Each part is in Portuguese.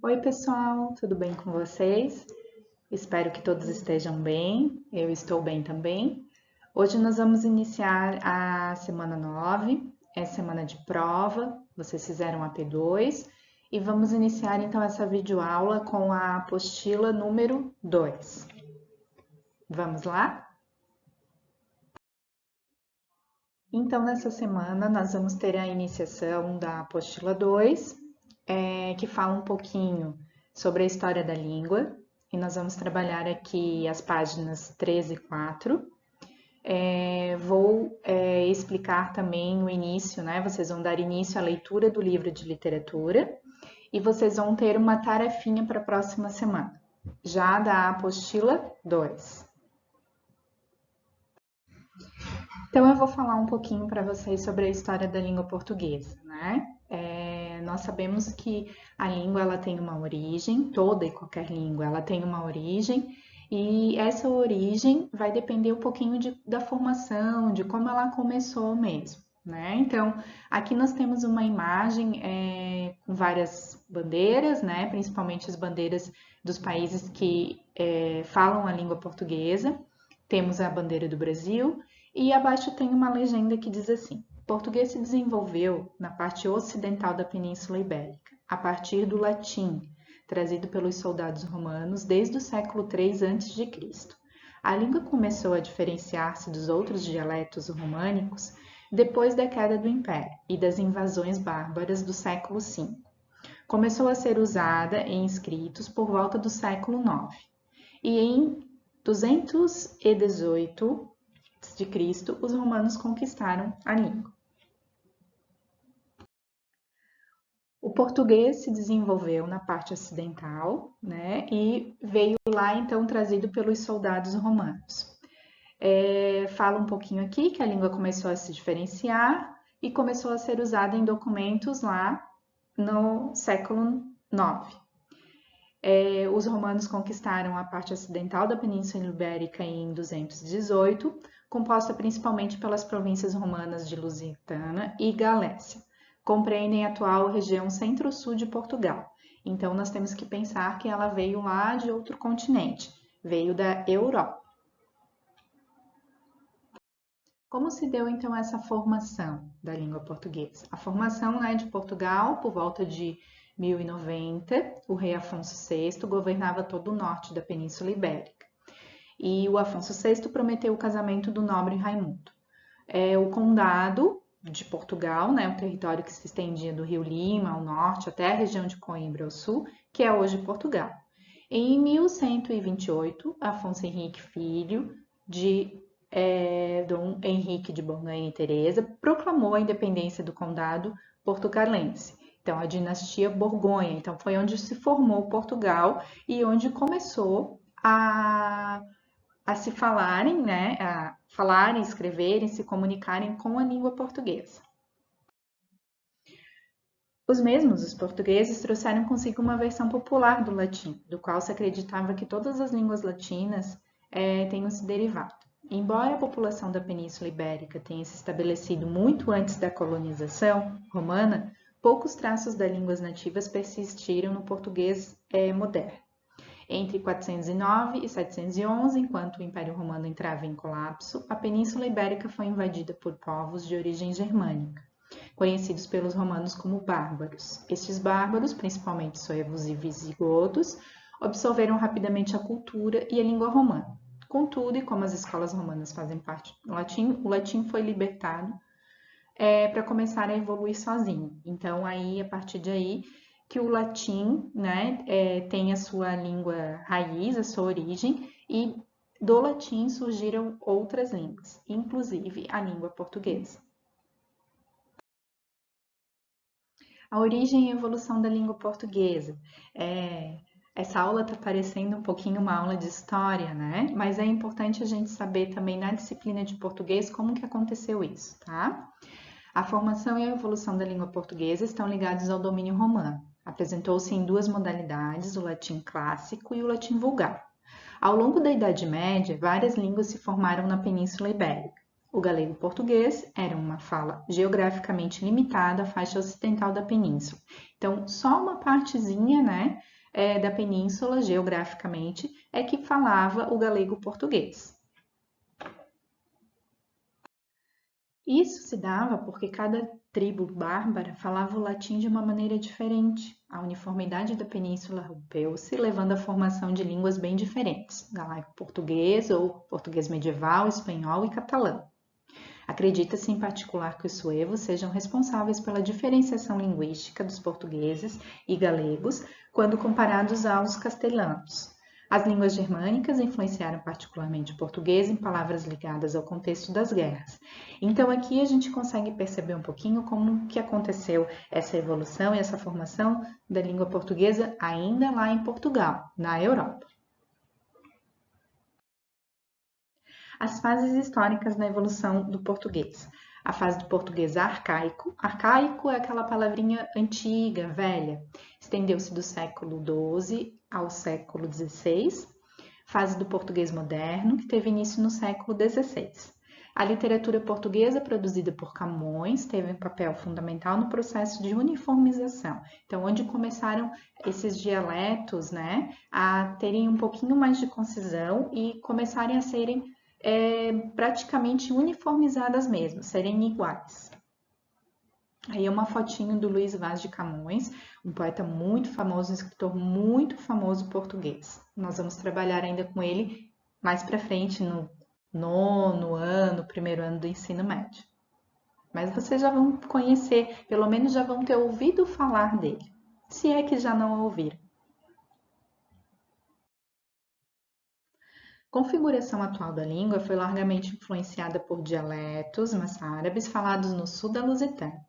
Oi, pessoal, tudo bem com vocês? Espero que todos estejam bem, eu estou bem também. Hoje nós vamos iniciar a semana 9, é semana de prova, vocês fizeram a P2 e vamos iniciar então essa videoaula com a apostila número 2. Vamos lá? Então, nessa semana nós vamos ter a iniciação da apostila 2, que fala um pouquinho sobre a história da língua, e nós vamos trabalhar aqui as páginas 3 e 4. Vou explicar também o início, né? Vocês vão dar início à leitura do livro de literatura e vocês vão ter uma tarefinha para a próxima semana, já da apostila 2. Então, eu vou falar um pouquinho para vocês sobre a história da língua portuguesa, né? Nós sabemos que a língua ela tem uma origem, toda e qualquer língua ela tem uma origem, e essa origem vai depender um pouquinho da formação, de como ela começou mesmo, né? Então, aqui nós temos uma imagem com várias bandeiras, né? Principalmente as bandeiras dos países que falam a língua portuguesa. Temos a bandeira do Brasil e abaixo tem uma legenda que diz assim: o português se desenvolveu na parte ocidental da Península Ibérica, a partir do latim, trazido pelos soldados romanos desde o século III a.C. A língua começou a diferenciar-se dos outros dialetos românicos depois da queda do Império e das invasões bárbaras do século V. Começou a ser usada em escritos por volta do século IX. E em 218 de Cristo, os romanos conquistaram a língua. O português se desenvolveu na parte ocidental, né, e veio lá então trazido pelos soldados romanos. Fala um pouquinho aqui que a língua começou a se diferenciar e começou a ser usada em documentos lá no século IX. Os romanos conquistaram a parte ocidental da Península Ibérica em 218, composta principalmente pelas províncias romanas de Lusitânia e Galécia. Compreendem a atual região centro-sul de Portugal. Então, nós temos que pensar que ela veio lá de outro continente, veio da Europa. Como se deu, então, essa formação da língua portuguesa? A formação de Portugal, por volta de 1090, o rei Afonso VI governava todo o norte da Península Ibérica. E o Afonso VI prometeu o casamento do nobre Raimundo. O condado de Portugal, o território que se estendia do Rio Lima ao norte até a região de Coimbra ao sul, que é hoje Portugal. Em 1128, Afonso Henrique, filho de Dom Henrique de Borgonha e Teresa, proclamou a independência do condado portucalense. Então, a dinastia Borgonha. Então, foi onde se formou Portugal e onde começou a se falarem, a falarem, escreverem, se comunicarem com a língua portuguesa. Os portugueses, trouxeram consigo uma versão popular do latim, do qual se acreditava que todas as línguas latinas tenham se derivado. Embora a população da Península Ibérica tenha se estabelecido muito antes da colonização romana, poucos traços das línguas nativas persistiram no português moderno. Entre 409 e 711, enquanto o Império Romano entrava em colapso, a Península Ibérica foi invadida por povos de origem germânica, conhecidos pelos romanos como bárbaros. Estes bárbaros, principalmente suevos e visigodos, absorveram rapidamente a cultura e a língua romana. Contudo, e como as escolas romanas fazem parte do latim, o latim foi libertado para começar a evoluir sozinho. Então, aí, a partir de aí, que o latim tem a sua língua raiz, a sua origem, e do latim surgiram outras línguas, inclusive a língua portuguesa. A origem e evolução da língua portuguesa. Essa aula está parecendo um pouquinho uma aula de história, né? Mas é importante a gente saber também na disciplina de português como que aconteceu isso, tá? A formação e a evolução da língua portuguesa estão ligados ao domínio romano. Apresentou-se em duas modalidades, o latim clássico e o latim vulgar. Ao longo da Idade Média, várias línguas se formaram na Península Ibérica. O galego-português era uma fala geograficamente limitada à faixa ocidental da península. Então, só uma partezinha, né, da península, geograficamente, é que falava o galego-português. Isso se dava porque cada tribo bárbara falava o latim de uma maneira diferente. A uniformidade da península rompeu-se, levando à formação de línguas bem diferentes, galaico-português ou português medieval, espanhol e catalão. Acredita-se em particular que os suevos sejam responsáveis pela diferenciação linguística dos portugueses e galegos quando comparados aos castelhanos. As línguas germânicas influenciaram particularmente o português em palavras ligadas ao contexto das guerras. Então aqui a gente consegue perceber um pouquinho como que aconteceu essa evolução e essa formação da língua portuguesa ainda lá em Portugal, na Europa. As fases históricas na evolução do português. A fase do português arcaico. Arcaico é aquela palavrinha antiga, velha. Estendeu-se do século XII ao século XVI. Fase do português moderno, que teve início no século XVI. A literatura portuguesa, produzida por Camões, teve um papel fundamental no processo de uniformização. Então, onde começaram esses dialetos, né, a terem um pouquinho mais de concisão e começarem a serem praticamente uniformizadas mesmo, serem iguais. Aí é uma fotinho do Luiz Vaz de Camões, um poeta muito famoso, um escritor muito famoso português. Nós vamos trabalhar ainda com ele mais para frente, no nono ano, primeiro ano do ensino médio. Mas vocês já vão conhecer, pelo menos já vão ter ouvido falar dele, se é que já não ouviram. A configuração atual da língua foi largamente influenciada por dialetos moçárabes falados no sul da Lusitânia.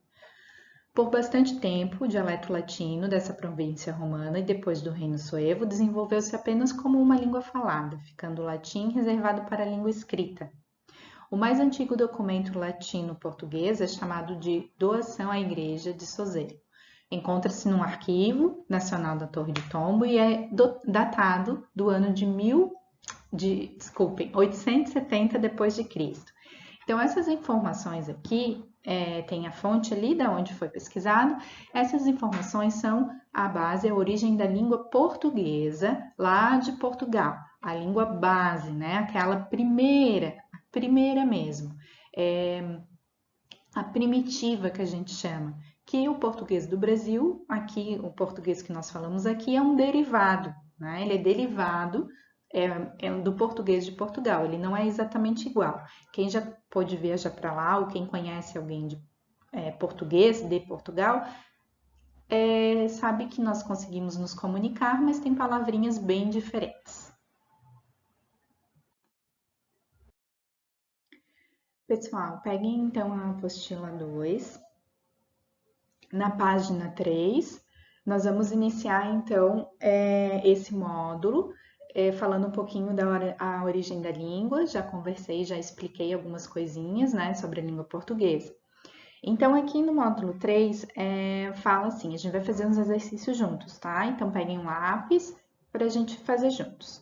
Por bastante tempo, o dialeto latino dessa província romana e depois do Reino Suevo desenvolveu-se apenas como uma língua falada, ficando o latim reservado para a língua escrita. O mais antigo documento latino-português é chamado de Doação à Igreja de Sozeiro. Encontra-se num arquivo nacional da Torre de Tombo e é datado do ano de 870 depois de Cristo. Então essas informações aqui tem a fonte ali da onde foi pesquisado. Essas informações são a base, a origem da língua portuguesa lá de Portugal, a língua base, né? Aquela primeira, a primeira mesmo, a primitiva que a gente chama. Que o português do Brasil, aqui o português que nós falamos aqui é um derivado, né? Ele é derivado do português de Portugal, ele não é exatamente igual. Quem já pôde viajar para lá ou quem conhece alguém de português de Portugal, sabe que nós conseguimos nos comunicar, mas tem palavrinhas bem diferentes. Pessoal, peguem então a apostila 2. Na página 3, nós vamos iniciar então esse módulo falando um pouquinho da origem da língua, já conversei, já expliquei algumas coisinhas, né, sobre a língua portuguesa. Então, aqui no módulo 3, fala assim, a gente vai fazer uns exercícios juntos, tá? Então, peguem um lápis para a gente fazer juntos.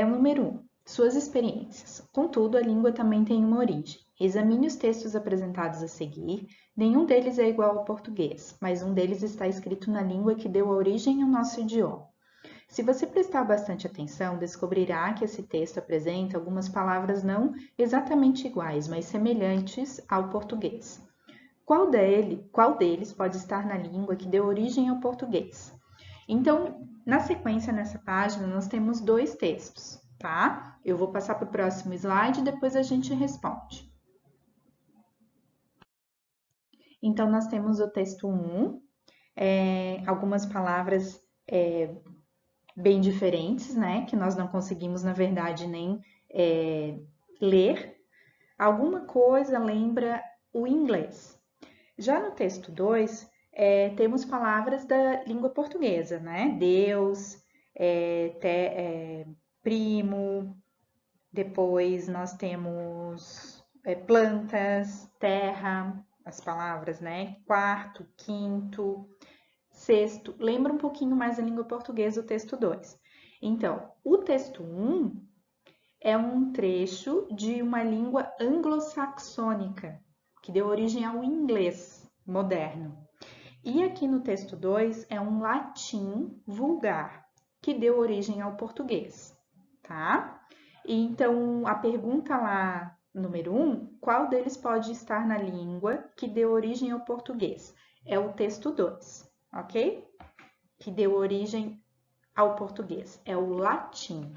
Número 1, suas experiências. Contudo, a língua também tem uma origem. Examine os textos apresentados a seguir. Nenhum deles é igual ao português, mas um deles está escrito na língua que deu origem ao nosso idioma. Se você prestar bastante atenção, descobrirá que esse texto apresenta algumas palavras não exatamente iguais, mas semelhantes ao português. Qual deles pode estar na língua que deu origem ao português? Então, na sequência, nessa página, nós temos 2 textos, tá? Eu vou passar para o próximo slide e depois a gente responde. Então, nós temos o texto 1, algumas palavras bem diferentes, né? Que nós não conseguimos, na verdade, nem ler. Alguma coisa lembra o inglês. Já no texto 2, temos palavras da língua portuguesa, né? Deus, primo, depois nós temos plantas, terra, as palavras, né? Quarto, quinto, sexto, lembra um pouquinho mais a língua portuguesa o texto 2. Então, o texto 1 é um trecho de uma língua anglo-saxônica, que deu origem ao inglês moderno. E aqui no texto 2 é um latim vulgar, que deu origem ao português, tá? E então, a pergunta lá, número 1, qual deles pode estar na língua que deu origem ao português? É o texto 2, ok? Que deu origem ao português, é o latim.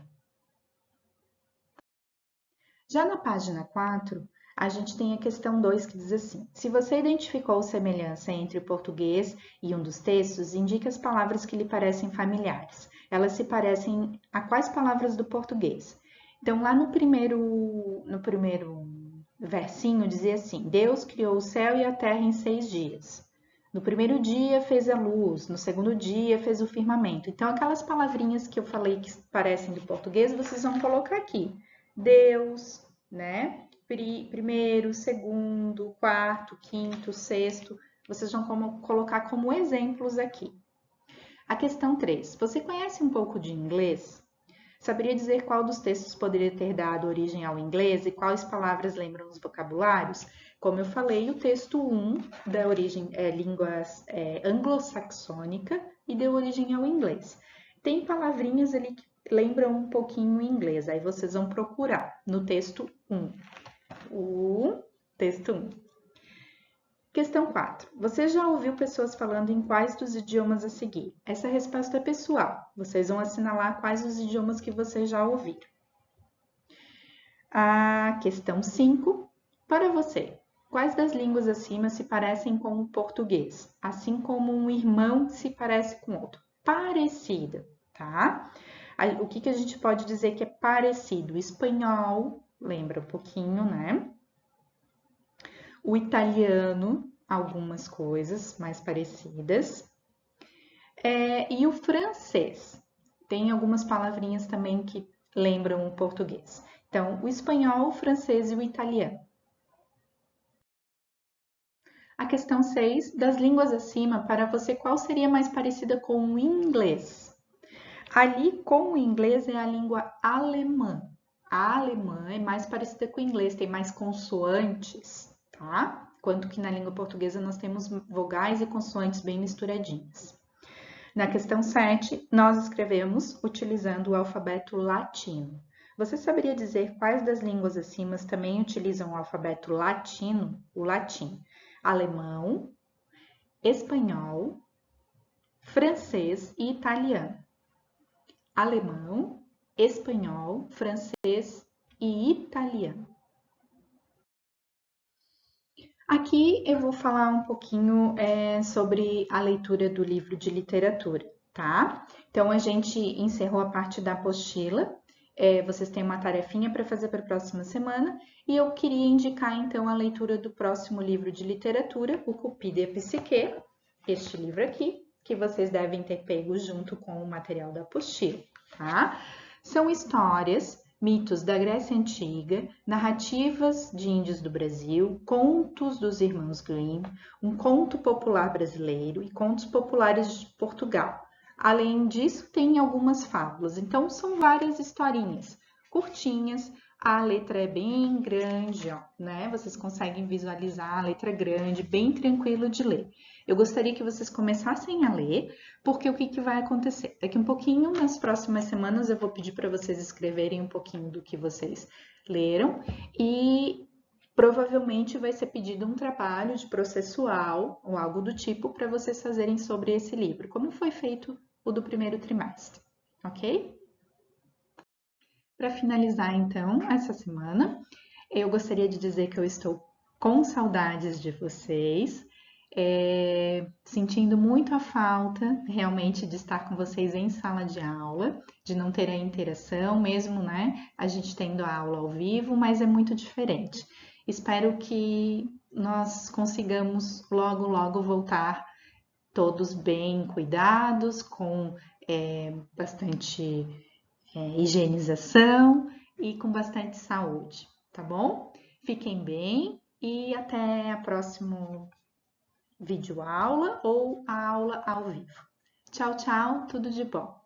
Já na página 4, a gente tem a questão 2 que diz assim: se você identificou semelhança entre o português e um dos textos, indique as palavras que lhe parecem familiares. Elas se parecem a quais palavras do português? Então, lá no primeiro versinho dizia assim: Deus criou o céu e a terra em 6 dias. No primeiro dia fez a luz, no segundo dia fez o firmamento. Então, aquelas palavrinhas que eu falei que parecem do português, vocês vão colocar aqui. Deus, né? Primeiro, segundo, quarto, quinto, sexto. Vocês vão colocar como exemplos aqui. A questão 3. Você conhece um pouco de inglês? Saberia dizer qual dos textos poderia ter dado origem ao inglês e quais palavras lembram os vocabulários? Como eu falei, o texto 1 da origem língua anglo-saxônica e deu origem ao inglês. Tem palavrinhas ali que lembram um pouquinho o inglês, aí vocês vão procurar no texto 1. O texto 1. Questão 4. Você já ouviu pessoas falando em quais dos idiomas a seguir? Essa resposta é pessoal. Vocês vão assinalar quais os idiomas que vocês já ouviram. A questão 5. Para você, quais das línguas acima se parecem com o português? Assim como um irmão se parece com outro. Parecida, tá? O que a gente pode dizer que é parecido? O espanhol, lembra um pouquinho, né? O italiano, algumas coisas mais parecidas. E o francês, tem algumas palavrinhas também que lembram o português. Então, o espanhol, o francês e o italiano. A questão 6, das línguas acima, para você, qual seria mais parecida com o inglês? Ali, com o inglês, é a língua alemã. A alemã é mais parecida com o inglês, tem mais consoantes, tá? Quanto que na língua portuguesa nós temos vogais e consoantes bem misturadinhas. Na questão 7, nós escrevemos utilizando o alfabeto latino. Você saberia dizer quais das línguas acima também utilizam o alfabeto latino, o latim? Alemão, espanhol, francês e italiano. Alemão, espanhol, francês e italiano. Aqui eu vou falar um pouquinho sobre a leitura do livro de literatura, tá? Então, a gente encerrou a parte da apostila, vocês têm uma tarefinha para fazer para a próxima semana, e eu queria indicar, então, a leitura do próximo livro de literatura, o Cupido e a Psique, este livro aqui, que vocês devem ter pego junto com o material da apostila, tá? São histórias, mitos da Grécia Antiga, narrativas de índios do Brasil, contos dos irmãos Grimm, um conto popular brasileiro e contos populares de Portugal. Além disso, tem algumas fábulas. Então, são várias historinhas curtinhas. A letra é bem grande, ó, né? Vocês conseguem visualizar a letra grande, bem tranquilo de ler. Eu gostaria que vocês começassem a ler, porque o que vai acontecer? Daqui um pouquinho, nas próximas semanas, eu vou pedir para vocês escreverem um pouquinho do que vocês leram e provavelmente vai ser pedido um trabalho de processual ou algo do tipo para vocês fazerem sobre esse livro, como foi feito o do primeiro trimestre, ok? Para finalizar, então, essa semana, eu gostaria de dizer que eu estou com saudades de vocês, sentindo muito a falta realmente de estar com vocês em sala de aula, de não ter a interação, mesmo, né, a gente tendo a aula ao vivo, mas é muito diferente. Espero que nós consigamos logo, logo voltar todos bem cuidados, com bastante higienização e com bastante saúde, tá bom? Fiquem bem e até a próxima videoaula ou a aula ao vivo. Tchau, tchau, tudo de bom!